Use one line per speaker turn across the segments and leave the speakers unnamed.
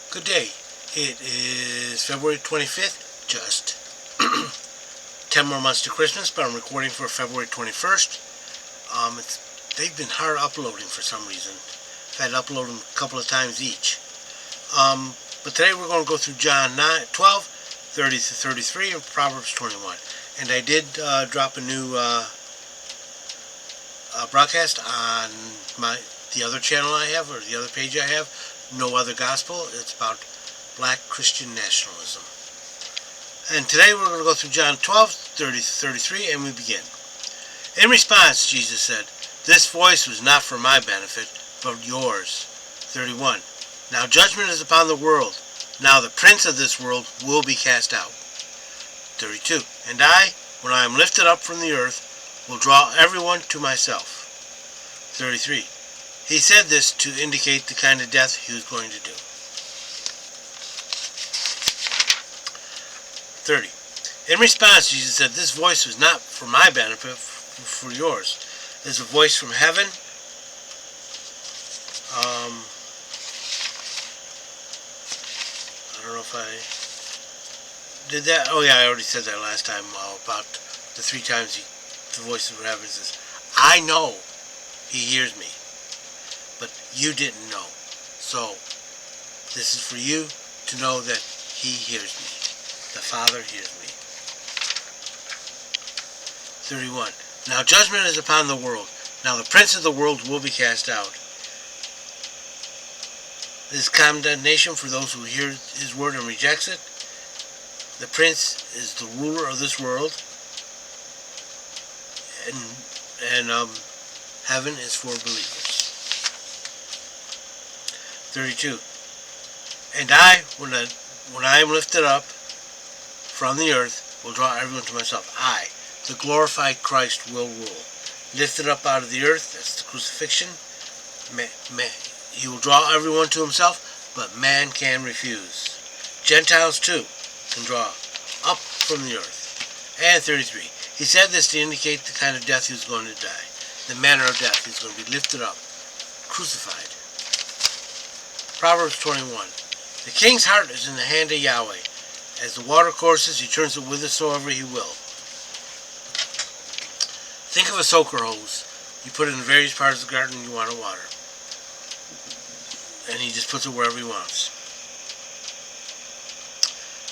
Good day. It is February 25th, just 10 more months to Christmas, but I'm recording for February 21st. They've been hard uploading for some reason. I've had to upload them a couple of times each. But today we're going to go through John 12, 30 to 33, and Proverbs 21. And I did drop a new broadcast on the other channel I have, or the other page I have, No Other Gospel. It's about black Christian nationalism. And today we're going to go through John 12, 30 to 33, and we begin. In response, Jesus said, "This voice was not for my benefit, but yours." 31. Now judgment is upon the world. Now the prince of this world will be cast out. 32. And I, when I am lifted up from the earth, will draw everyone to myself. 33. He said this to indicate the kind of death he was going to do. 30. In response, Jesus said, "This voice was not for my benefit, for yours." There's a voice from heaven. I don't know if I did that. Oh yeah, I already said that last time about the 3 times the voice from heaven says, "I know he hears me, but you didn't know. So this is for you to know that he hears me. The Father hears me." 31. Now judgment is upon the world. Now the prince of the world will be cast out. This is condemnation for those who hear his word and rejects it. The prince is the ruler of this world, and heaven is for believers. 32. And I, when I am lifted up from the earth, will draw everyone to myself. I, the glorified Christ, will rule. Lifted up out of the earth, that's the crucifixion. He will draw everyone to himself, but man can refuse. Gentiles too can draw up from the earth. And 33. He said this to indicate the kind of death he was going to die. The manner of death. He was going to be lifted up, crucified. Proverbs 21. The king's heart is in the hand of Yahweh. As the water courses, he turns it whithersoever he will. Think of a soaker hose. You put it in various parts of the garden you want to water. And he just puts it wherever he wants.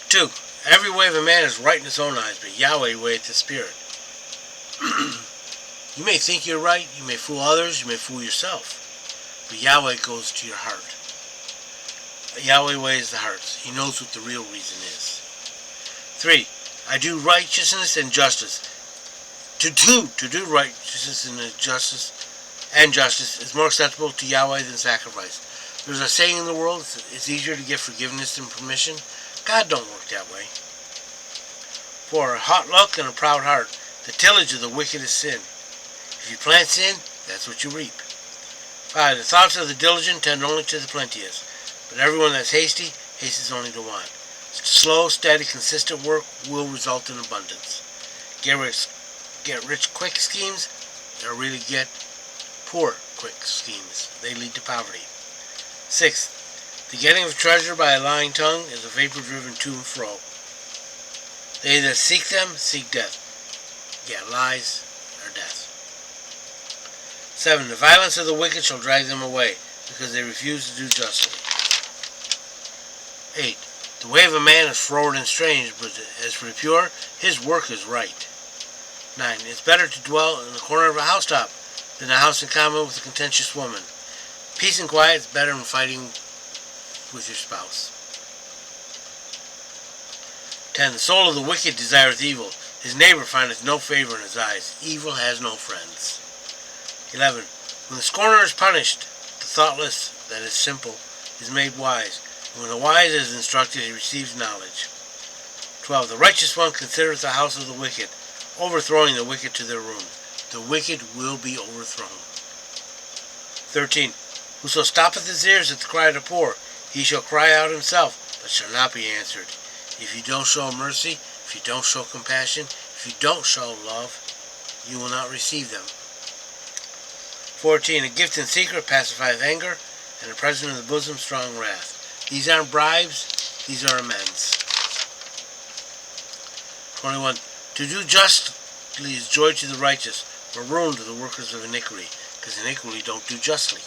2. Every way of a man is right in his own eyes, but Yahweh weigheth the spirit. You may think you're right, you may fool others, you may fool yourself, but Yahweh goes to your heart. Yahweh weighs the hearts. He knows what the real reason is. 3. I do righteousness and justice. To do righteousness and justice is more acceptable to Yahweh than sacrifice. There's a saying in the world, it's easier to get forgiveness than permission. God don't work that way. 4. A hot look and a proud heart. The tillage of the wicked is sin. If you plant sin, that's what you reap. 5. The thoughts of the diligent tend only to the plenteous, but everyone that's hasty hastens only to want. Slow, steady, consistent work will result in abundance. Get rich quick schemes, or really get poor quick schemes. They lead to poverty. 6. The getting of treasure by a lying tongue is a vapor driven to and fro. They that seek them seek death. Yeah, lies are death. 7. The violence of the wicked shall drag them away, because they refuse to do justly. 8. The way of a man is froward and strange, but as for the pure, his work is right. 9. It's better to dwell in the corner of a housetop than a house in common with a contentious woman. Peace and quiet is better than fighting with your spouse. 10. The soul of the wicked desireth evil. His neighbor findeth no favor in his eyes. Evil has no friends. 11. When the scorner is punished, the thoughtless, that is simple, is made wise. And when the wise is instructed, he receives knowledge. 12. The righteous one considereth the house of the wicked, overthrowing the wicked to their ruin. The wicked will be overthrown. 13. Whoso stoppeth his ears at the cry of the poor, he shall cry out himself, but shall not be answered. If you don't show mercy, if you don't show compassion, if you don't show love, you will not receive them. 14. A gift in secret pacifieth anger, and a present in the bosom strong wrath. These aren't bribes, these are amends. 21. To do justly is joy to the righteous, but ruin to the workers of iniquity, because iniquity don't do justly.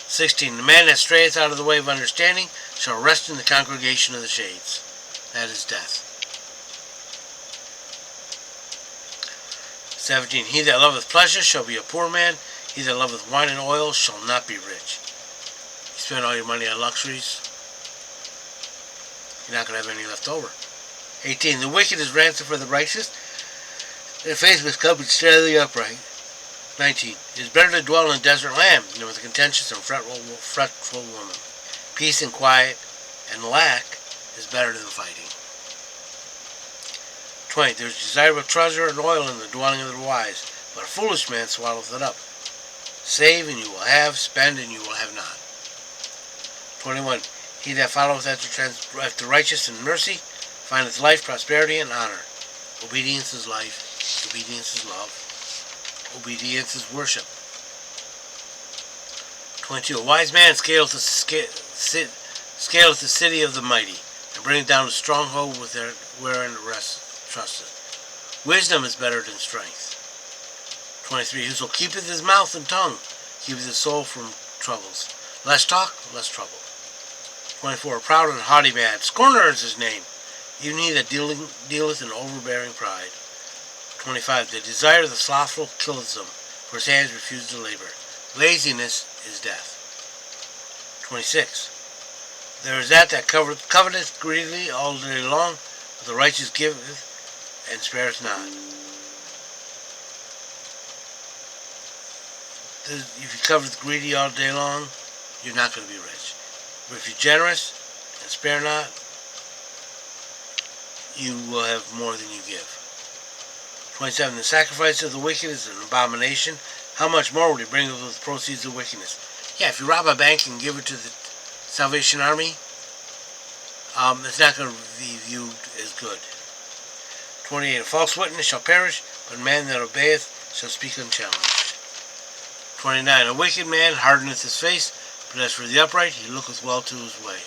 16. The man that strayeth out of the way of understanding shall rest in the congregation of the shades. That is death. 17. He that loveth pleasure shall be a poor man. He that loveth wine and oil shall not be rich. You spend all your money on luxuries, you're not going to have any left over. 18. The wicked is ransom for the righteous. Their faith must come and stand the upright. 19. It is better to dwell in a desert land than with a contentious and fretful woman. Peace and quiet and lack is better than fighting. 20. There is desirable treasure and oil in the dwelling of the wise, but a foolish man swalloweth it up. Save and you will have, spend and you will have not. 21. He that followeth after righteousness and mercy findeth life, prosperity, and honor. Obedience is life. Obedience is love. Obedience is worship. 22. A wise man scaleth the city of the mighty, and bringeth down a stronghold wherein it trusteth. Wisdom is better than strength. 23. Whoso keepeth his mouth and tongue keepeth his soul from troubles. Less talk, less trouble. 24. A proud and haughty man, scorner is his name, even he that dealeth in overbearing pride. 25. The desire of the slothful killeth him, for his hands refuse to labor. Laziness is death. 26. There is that coveteth greedily all day long, but the righteous giveth and spareth not. If you covet greedy all day long, you're not going to be rich. But if you're generous and spare not, you will have more than you give. 27. The sacrifice of the wicked is an abomination. How much more would he bring with the proceeds of wickedness? Yeah, if you rob a bank and give it to the Salvation Army, it's not going to be viewed as good. 28. A false witness shall perish, but a man that obeyeth shall speak unchallenged. 29. A wicked man hardeneth his face, but as for the upright, he looketh well to his way.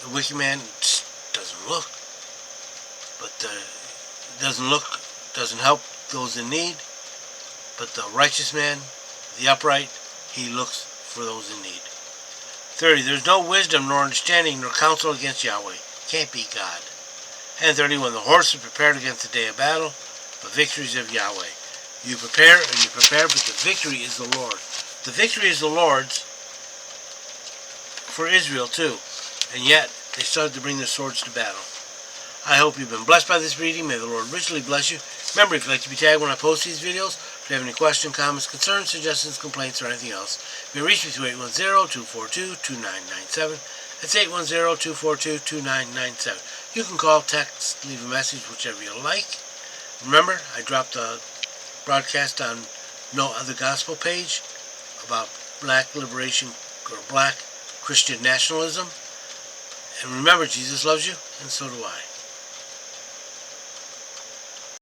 The wicked man doesn't look, but doesn't help those in need. But the righteous man, the upright, he looks for those in need. 30. There is no wisdom nor understanding nor counsel against Yahweh. Can't be God. And 31. The horse is prepared against the day of battle, but victory is of Yahweh. You prepare and you prepare, but the victory is the Lord. The victory is the Lord's for Israel too, and yet they started to bring their swords to battle. I hope you've been blessed by this reading. May the Lord richly bless you. Remember, if you'd like to be tagged when I post these videos, if you have any questions, comments, concerns, suggestions, complaints, or anything else, you may reach me through 810-242-2997. That's 810-242-2997. You can call, text, leave a message, whichever you like. Remember, I dropped a broadcast on No Other Gospel page about black liberation or black Christian nationalism. And remember, Jesus loves you, and so do I.